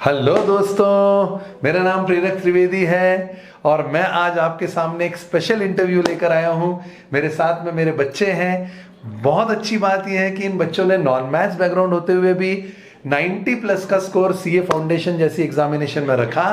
Hello दोस्तों, मेरा नाम प्रेरक त्रिवेदी है और मैं आज आपके सामने एक स्पेशल इंटरव्यू लेकर आया हूं। मेरे साथ में मेरे बच्चे हैं। बहुत अच्छी बात यह है कि इन बच्चों ने नॉन मैथ्स बैकग्राउंड होते हुए भी 90 प्लस का स्कोर सीए फाउंडेशन जैसी एग्जामिनेशन में रखा।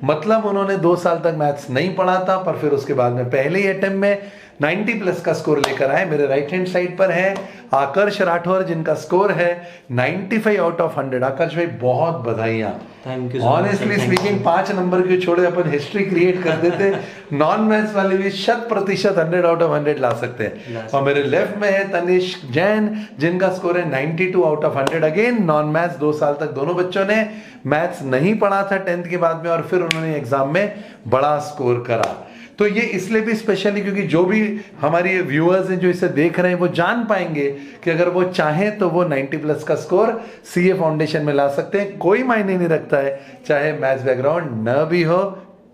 मतलब उन्होंने 2 साल तक मैथ्स नहीं पढ़ा था, पर फिर उसके बाद में पहले ही अटेम्प्ट में 90 प्लस का स्कोर लेकर आए। मेरे राइट हैंड साइड पर है आकर्ष राठौर, जिनका स्कोर है 95 आउट ऑफ 100। आकर्ष भाई, बहुत बधाइयाँ। Thank you. Honestly speaking 5 number के छोड़े अपन हिस्ट्री क्रिएट कर देते। नॉन मैथ्स वाले भी 100% 100 आउट ऑफ 100 ला सकते हैं। और मेरे लेफ्ट में है तनिष्क जैन, जिनका स्कोर है 92 out of 100। Again non maths, 2 साल तक दोनों बच्चों ने मैथ्स नहीं पढ़ा था 10th के बाद में, और फिर उन्होंने एग्जाम में बड़ा स्कोर करा। तो ये इसलिए भी स्पेशली क्योंकि जो भी हमारी व्यूअर्स हैं जो इसे देख रहे हैं, वो जान पाएंगे कि अगर वो चाहें तो वो 90 प्लस का स्कोर सीए फाउंडेशन में ला सकते हैं। कोई मायने नहीं रखता है, चाहे मैथ्स बैकग्राउंड न भी हो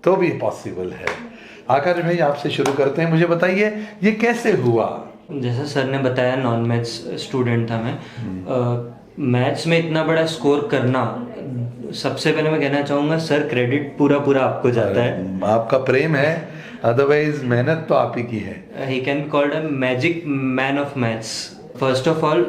तो भी पॉसिबल है। आकाश भाई, आपसे शुरू करते हैं। मुझे बताइए ये कैसे हुआ? जैसा सर ने बताया, नॉन मैथ्स स्टूडेंट था मैं। मैथ्स में इतना बड़ा स्कोर करना, सबसे पहले मैं कहना चाहूँगा सर, क्रेडिट पूरा आपको जाता है। आपका प्रेम है, अदरवाइज मेहनत तो आप ही की है। He can be called a magic man of maths. First of all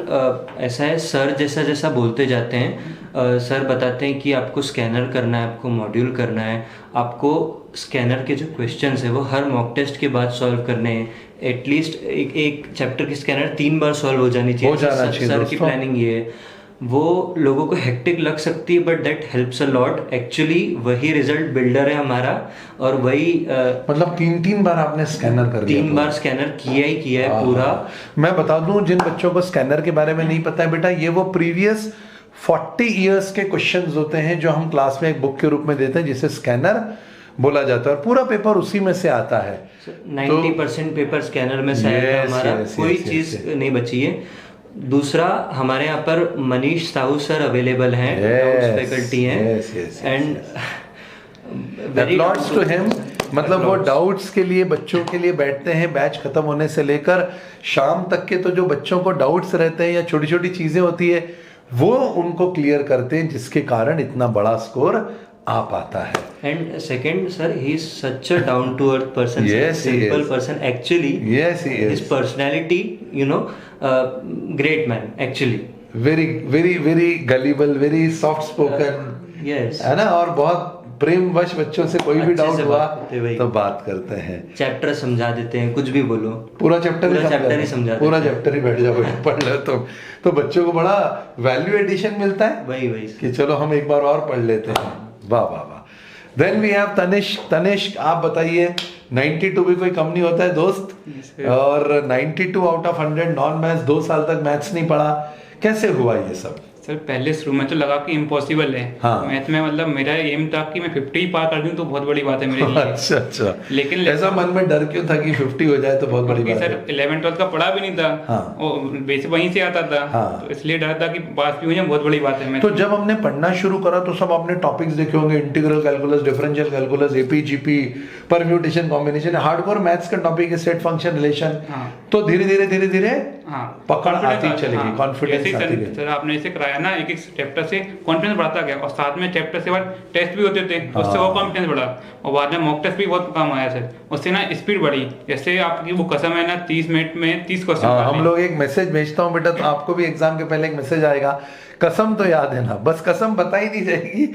ऐसा है, सर जैसा बोलते जाते हैं, सर बताते हैं कि आपको स्कैनर करना है, आपको मॉड्यूल करना है, आपको स्कैनर के जो क्वेश्चंस है वो हर मॉक टेस्ट के बाद सॉल्व करने हैं। एटलीस्ट एक चैप्टर की स्कैनर 3 बार सॉल्व हो जानी चाहिए। सर की प्लानिंग ये है। वो लोगों को हेक्टिक लग सकती है, but that helps a lot. Actually वही रिजल्ट बिल्डर है हमारा, और वही मतलब 3 बार आपने स्कैनर कर दिया? 3 बार स्कैनर किया है पूरा। मैं बता दूं, जिन बच्चों को स्कैनर के बारे में नहीं पता है बेटा, ये वो प्रीवियस 40 इयर्स के क्वेश्चंस होते हैं जो हम क्लास में एक बुक के रूप में देते हैं, जिसे स्कैनर बोला जाता है, और पूरा पेपर उसी में से आता है। 90% पेपर स्कैनर में से आएगा हमारा। कोई चीज नहीं बची है। दूसरा, हमारे यहाँ पर मनीष साहू सर अवेलेबल हैं, फैकल्टी हैं, एंड अपलॉड्स टू हिम। मतलब वो डाउट्स के लिए, बच्चों के लिए बैठते हैं। बैच खत्म होने से लेकर शाम तक के तो जो बच्चों को डाउट्स रहते हैं या छोटी छोटी चीजें होती है, वो उनको क्लियर करते हैं, जिसके कारण इतना बड़ा स्कोर आ पाता है। And second sir, he is such a down to earth person, simple person actually. Yes, he is. His personality, you know, great man actually. Very very very gullible, very soft spoken, yes, है ना। और बहुत प्रेमवश बच्चों से कोई भी doubt हुआ तो बात करते हैं। चैप्टर समझा देते हैं, कुछ भी बोलो, पूरा चैप्टर ही समझा, पूरा चैप्टर ही बैठ जाओ पढ़ लो तो बच्चों को बड़ा वैल्यू एडिशन मिलता है। वही कि चलो हम एक बार और पढ़ लेते हैं। वाह वाह वाह। देन वी हैव तनिष्क, आप बताइए। 92 भी कोई कम नहीं होता है दोस्त, और 92 आउट ऑफ 100 नॉन मैथ्स, 2 साल तक मैथ्स नहीं पढ़ा, कैसे हुआ ये सब? सर पहले शुरू में तो लगा कि इम्पॉसिबल है। हाँ। मैथ में मतलब मेरा एम था कि मैं 50 पार कर दूं तो बहुत बड़ी बात है मेरे लिए। अच्छा। लेकिन ऐसा मन में डर क्यों था कि 50 हो जाए तो बहुत बड़ी बात है? सर 11th 12th का पढ़ा भी नहीं था। हाँ। और बेसिक वहीं से आता था। हाँ। तो इसलिए डर था कि पास भी हो जाए, बहुत बड़ी बात है। तो जब हमने पढ़ना शुरू करा तो सब आपने टॉपिक्स देखे होंगे, integral calculus, differential calculus, AP GP, permutation, combination, hardcore maths का टॉपिक है, सेट फंक्शन रिलेशन। तो धीरे धीरे पकड़ आती चलेगी, कॉन्फिडेंस आती गई। सर आपने इसे कराया ना, एक चैप्टर से कॉन्फिडेंस बढ़ता गया, और साथ में चैप्टर से बाद टेस्ट भी होते थे, उससे वो कॉन्फिडेंस बढ़ा, और बाद में मॉक टेस्ट भी बहुत काम आया सर। उससे ना स्पीड बढ़ी। जैसे आपकी वो कसम है ना, 30 मिनट में 30 क्वेश्चन। हम लोग एक मैसेज भेजता हूँ बेटा, तो आपको भी एग्जाम के पहले एक मैसेज आएगा, कसम तो याद है ना। बस कसम बताई नहीं जाएगी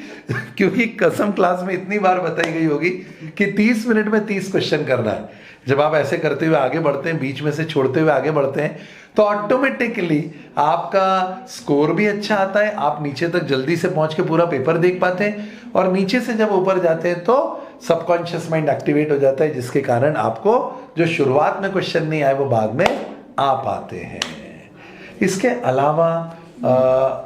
क्योंकि कसम क्लास में इतनी बार बताई गई होगी कि 30 मिनट में 30 क्वेश्चन करना है। जब आप ऐसे करते हुए आगे बढ़ते हैं, बीच में से छोड़ते हुए आगे बढ़ते हैं, तो ऑटोमेटिकली आपका स्कोर भी अच्छा आता है। आप नीचे तक जल्दी से पहुंच के पूरा पेपर देख पाते हैं, और नीचे से जब ऊपर जाते हैं तो सबकॉन्शियस माइंड एक्टिवेट हो जाता है, जिसके कारण आपको जो शुरुआत में क्वेश्चन नहीं आए वो बाद में आ पाते हैं। इसके अलावा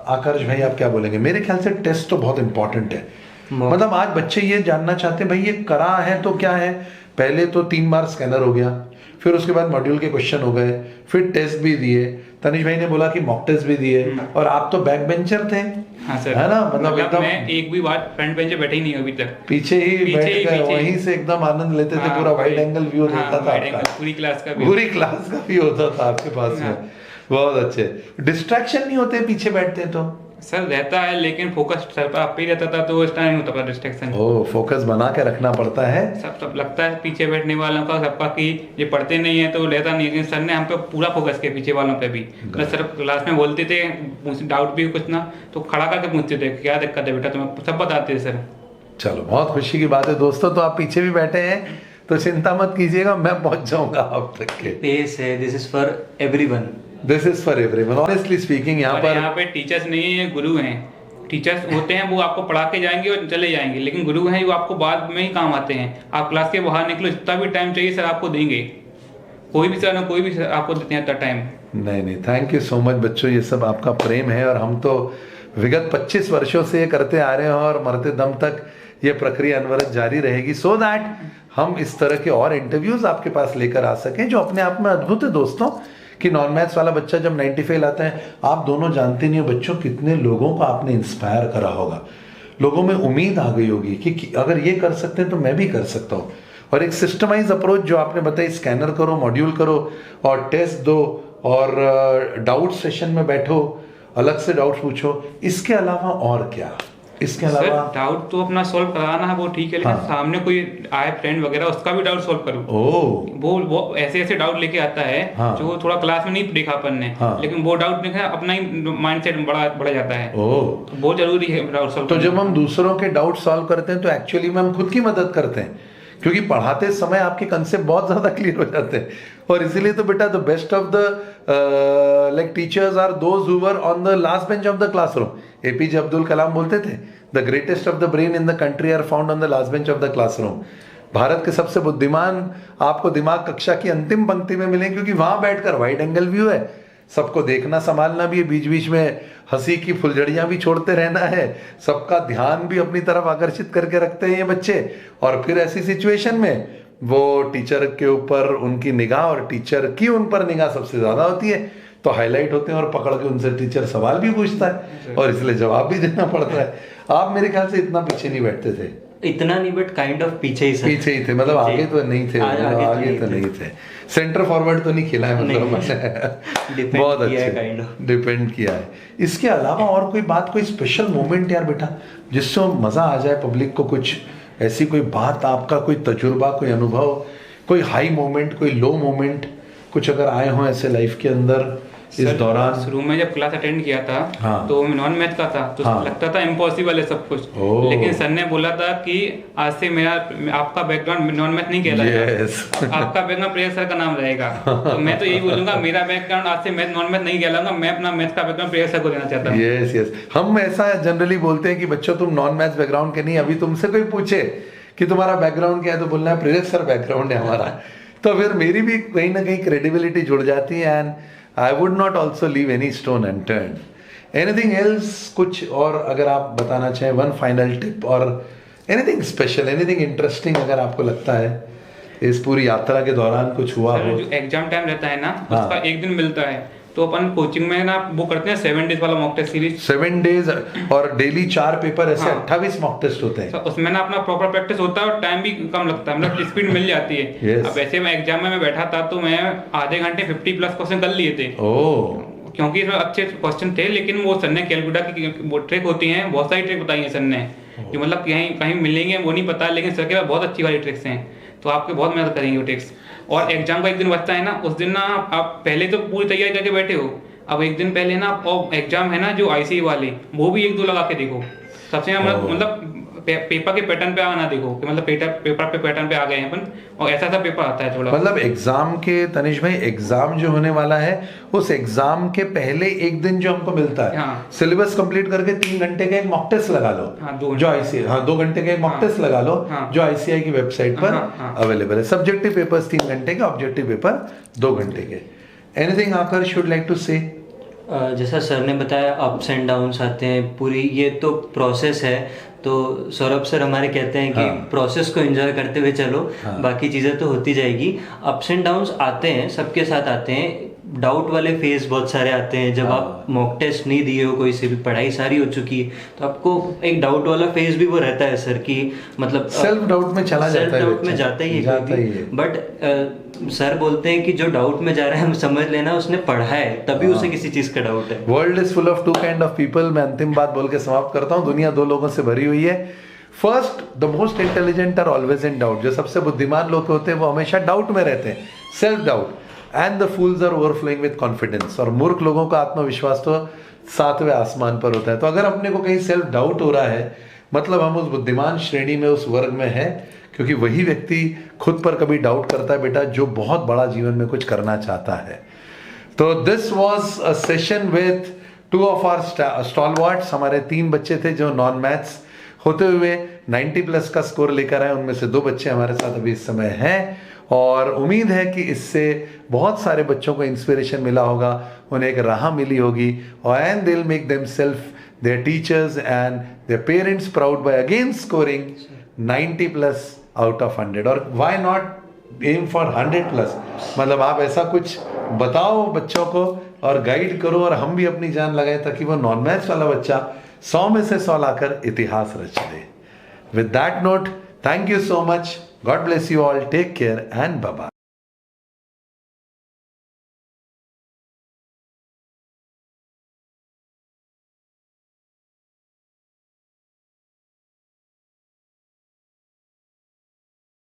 आकर्ष भाई, आप क्या बोलेंगे? मेरे ख्याल से टेस्ट तो बहुत इंपॉर्टेंट है। मतलब आज बच्चे ये जानना चाहते हैं, भाई ये करा है तो क्या है? पहले तो 3 बार स्कैनर हो गया, फिर उसके बाद मॉड्यूल के क्वेश्चन हो गए, फिर टेस्ट भी दिए। तनिष भाई ने बोला कि मॉक टेस्ट भी दिए, और आप तो बैक बेंचर थे। हाँ सर, है ना। मतलब एकदम मैं एक भी बार फ्रंट बेंच पे बैठे ही नहीं अभी तक, पीछे ही बैठ गए, वहीं से एकदम आनंद लेते थे। पूरा वाइड एंगल व्यू रहता था आपका, पूरी क्लास का भी होता था आपके पास में। बहुत अच्छे। डिस्ट्रैक्शन नहीं होते पीछे बैठते तो? सर रहता है, लेकिन फोकस सर पर आप ही रहता था तो इस टाइम नहीं होता डिस्ट्रैक्शन। ओ, फोकस बना के रखना पड़ता है। सब लगता है पीछे बैठने वालों का सबका कि ये पढ़ते नहीं है तो रहता नहीं है, लेकिन सर ने हम पे पूरा फोकस किया, पीछे वालों पे भी। मतलब सर क्लास में बोलते थे, डाउट भी कुछ ना तो खड़ा करके पूछते थे क्या दिक्कत है बेटा, तुम्हें सब बताते थे सर। चलो, बहुत खुशी की बात है दोस्तों। तो आप पीछे भी बैठे हैं तो चिंता मत कीजिएगा, मैं पहुंच जाऊंगा आप तक के। पेस है, this is for everyone. This is for everyone, honestly speaking. यहाँ पे टीचर्स नहीं है, गुरु हैं। टीचर्स होते हैं वो आपको पढ़ा के जाएंगे और चले जाएंगे, लेकिन गुरु हैं वो आपको बाद में ही काम आते हैं। आप क्लास के बाहर निकलो, जितना भी टाइम चाहिए सर आपको देंगे, कोई भी सर ना कोई भी सर आपको देते हैं इतना टाइम। नहीं, थैंक यू सो मच बच्चों, ये सब आपका प्रेम है और हम तो विगत 25 वर्षों से ये करते आ रहे हैं और मरते दम तक ये प्रक्रिया अनवरत जारी रहेगी, सो दैट हम इस तरह के और इंटरव्यूज आपके पास लेकर आ सकें जो अपने आप में अद्भुत है दोस्तों। कि नॉन मैथ्स वाला बच्चा जब 90 फेल आता है, आप दोनों जानते नहीं हो बच्चों कितने लोगों को आपने इंस्पायर करा होगा, लोगों में उम्मीद आ गई होगी कि अगर ये कर सकते हैं तो मैं भी कर सकता हूँ। और एक सिस्टमाइज अप्रोच जो आपने बताई, स्कैनर करो, मॉड्यूल करो और टेस्ट दो और डाउट सेशन में बैठो, अलग से डाउट पूछो, इसके अलावा और क्या? इसके अलावा डाउट तो अपना सॉल्व कराना है वो ठीक है, लेकिन सामने कोई आए फ्रेंड वगैरह उसका भी डाउट सॉल्व करो। वो ऐसे डाउट लेके आता है जो थोड़ा क्लास में नहीं देखा अपन ने, लेकिन वो डाउट देखा अपना ही माइंडसेट बढ़ जाता है। तो बहुत जरूरी है डाउट सॉल्व। तो जब हम दूसरों के डाउट सॉल्व करते हैं तो एक्चुअली में हम खुद की मदद करते हैं, क्योंकि पढ़ाते समय आपके कंसेप्ट बहुत ज्यादा क्लियर हो जाते हैं। और इसीलिए तो बेटा the best of the like teachers are those who were on the last bench of the classroom. APJ Abdul Kalam बोलते थे, the greatest of the brain in the country are found on the last bench of the classroom. Bharat के सबसे बुद्धिमान आपको दिमाग कक्षा की अंतिम पंक्ति में मिले, क्योंकि वहां बैठकर वाइड एंगल व्यू है, सबको देखना संभालना भी है, बीच बीच में हंसी की फुलझड़ियां भी छोड़ते रहना है, सबका ध्यान भी अपनी तरफ आकर्षित करके रखते हैं ये बच्चे। और फिर ऐसी सिचुएशन में वो टीचर के ऊपर उनकी निगाह और टीचर की उन पर निगाह सबसे ज्यादा होती है, तो हाईलाइट होते हैं और पकड़ के उनसे टीचर सवाल भी पूछता है और इसलिए जवाब भी देना पड़ता है। आप मेरे ख्याल से इतना पीछे नहीं बैठते थे। इतना नहीं, बट काइंड ऑफ पीछे ही थे, मतलब आगे तो नहीं थे, आगे तो नहीं थे। सेंटर फॉरवर्ड तो नहीं खेला है, मतलब बहुत अच्छा डिपेंड किया है। इसके अलावा और कोई बात, कोई स्पेशल मोमेंट यार बेटा जिससे मजा आ जाए पब्लिक को, कुछ ऐसी कोई बात, आपका कोई तजुर्बा, कोई अनुभव, कोई हाई मोमेंट, कोई लो मोमेंट, कुछ अगर आए हो ऐसे लाइफ के अंदर इस दौरान? शुरू में जब क्लास अटेंड किया था तो मैं नॉन मैथ का था, तो लगता था इम्पॉसिबल है सब कुछ, लेकिन सर ने बोला था कि आज से आपका बैकग्राउंड नॉन मैथ नहीं कहलाएगा, आपका बैकग्राउंड प्रेयर सर का नाम रहेगा। तो मैं तो यही बोलूंगा, मेरा बैकग्राउंड आज से नॉन मैथ नहीं कहलाऊंगा, मैं अपना मैथ का बैकग्राउंड प्रेयर सर को देना चाहता हूँ। यस, हम ऐसा जनरली बोलते हैं कि बच्चों तुम नॉन मैथ बैकग्राउंड के नहीं, अभी तुमसे कोई पूछे कि तुम्हारा बैकग्राउंड क्या है तो बोलना है प्रेयर सर बैकग्राउंड है हमारा, तो फिर मेरी भी कहीं ना कहीं क्रेडिबिलिटी जुड़ जाती है। And I would not also leave any stone unturned. Anything else? कुछ और अगर आप बताना चाहें, one final tip और anything special, anything interesting अगर आपको लगता है इस पूरी यात्रा के दौरान कुछ हुआ हो? जो एग्जाम टाइम रहता है ना, उसका एक दिन मिलता है, तो अपन कोचिंग में ना वो करते हैं 7 डेज वाला मॉक टेस्ट सीरीज। 7 डेज और डेली 4 पेपर, ऐसे 28 मॉक टेस्ट होते हैं। उसमें ना अपना प्रॉपर प्रैक्टिस होता है और टाइम भी कम लगता है, मतलब स्पीड मिल जाती है। अब ऐसे में एग्जाम में मैं बैठा था तो मैं आधे घंटे 50+ क्वेश्चन कर लिए थे, क्योंकि इसमें अच्छे क्वेश्चन थे। लेकिन वो सर ने कैलकुलेटर की वो ट्रिक होती है, बहुत सारी ट्रिक बताई है सर ने, जो मतलब कहीं मिलेंगे वो नहीं पता, लेकिन सर के पास बहुत अच्छी वाली ट्रिक्स हैं, तो आपके बहुत मदद करेंगे वो ट्रिक्स। और एग्जाम का एक दिन बचता है ना, उस दिन ना आप पहले तो पूरी तैयारी करके बैठे हो, अब एक दिन पहले ना और एग्जाम है ना जो आईसीआई वाले, वो भी 1-2 लगा के देखो, सबसे मतलब पेपर के पैटर्न पे आना देखो कि मतलब पेपर पे पैटर्न पे आ गए हैं अपन, और ऐसा सा पेपर आता है थोड़ा। मतलब एग्जाम के, तनिष भाई एग्जाम जो होने वाला है उस एग्जाम के पहले एक दिन जो हमको मिलता है, सिलेबस कंप्लीट करके 3 घंटे का एक मॉक टेस्ट लगा लो, जो आईसीआई 2 घंटे का एक मॉक टेस्ट लगा लो, जो आईसीआई की वेबसाइट पर अवेलेबल है। सब्जेक्टिव पेपर्स 3 घंटे के, ऑब्जेक्टिव पेपर 2 घंटे के। Anything Aakarsh should like to say? जैसा सर ने बताया, अप्स एंड डाउन्स आते हैं, पूरी ये तो प्रोसेस है। तो सौरभ सर हमारे कहते हैं कि प्रोसेस को एंजॉय करते हुए चलो, बाकी चीज़ें तो होती जाएगी। अप्स एंड डाउन्स आते हैं, सबके साथ आते हैं, डाउट वाले फेज बहुत सारे आते हैं जब आप मॉक टेस्ट नहीं दिए हो, कोई से भी पढ़ाई सारी हो चुकी है, तो आपको एक डाउट वाला फेज भी वो रहता है सर कि मतलब सेल्फ डाउट में चला जाता है, सेल्फ डाउट में जाता ही है। बट सर बोलते हैं कि जो डाउट में जा रहा है हम समझ लेना उसने पढ़ा है तभी उसे किसी चीज का डाउट है। World is full of two kind of people. मैं अंतिम बात बोल के समाप्त करता हूँ, दुनिया दो लोगों से भरी हुई है। First, the most intelligent are always in doubt. जो सबसे बुद्धिमान लोग होते हैं वो हमेशा डाउट में रहते हैं, self doubt. And the fools are overflowing with confidence. और मूर्ख लोगों का आत्मविश्वास तो 7वें आसमान पर होता है। तो अगर अपने को कहीं सेल्फ डाउट हो रहा है, मतलब हम उस बुद्धिमान श्रेणी में, उस वर्ग में है, क्योंकि वही व्यक्ति खुद पर कभी डाउट करता है बेटा जो बहुत बड़ा जीवन में कुछ करना चाहता है। तो this was a session with 2 of our stalwarts. हमारे 3 बच्चे थे जो नॉन मैथ्स होते हुए 90+ का स्कोर लेकर आए। उनमें से 2 बच्चे हमारे साथ अभी इस समय हैं, और उम्मीद है कि इससे बहुत सारे बच्चों को इंस्पिरेशन मिला होगा, उन्हें एक राह मिली होगी, और and they will make themselves, their teachers and their parents proud by again scoring 90+ out of 100। और व्हाई नॉट एम फॉर 100+? मतलब आप ऐसा कुछ बताओ बच्चों को और गाइड करो, और हम भी अपनी जान लगाएं ताकि वो नॉन मैथ्स वाला बच्चा 100 में से 100 लाकर इतिहास रच दे। With that note, thank you so much. God bless you all. Take care and bye-bye.